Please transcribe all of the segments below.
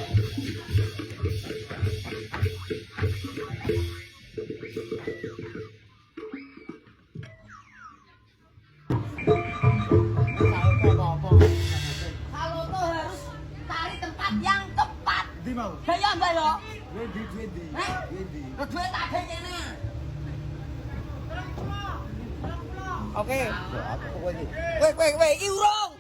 Kalau tuh harus cari tempat yang tepat. Di mau. Kayak mbak yo. Wedi. Duit tak ada kene. Oke. Apa pokoknya? Weh, iki urung.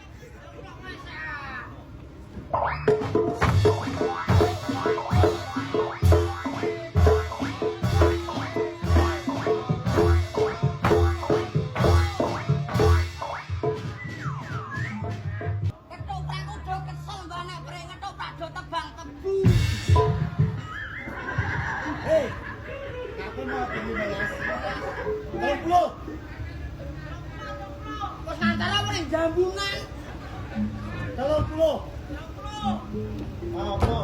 Ketoprak udah kesel banget pre ketoprak do tebang tebu. Hei. Aku mau beli balas. 30. Kok santal apa ning jambungan? 30. Apa?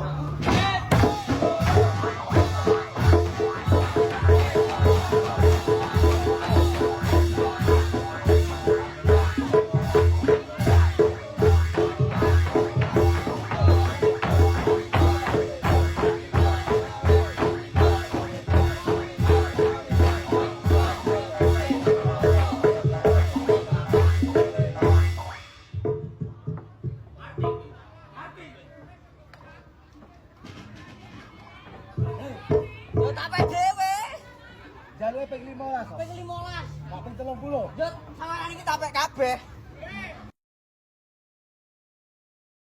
Yo tak pe dhewe. Jalur ping 15. Ping 15. Tak ping 30. Yo sawaran iki tak pe kabeh.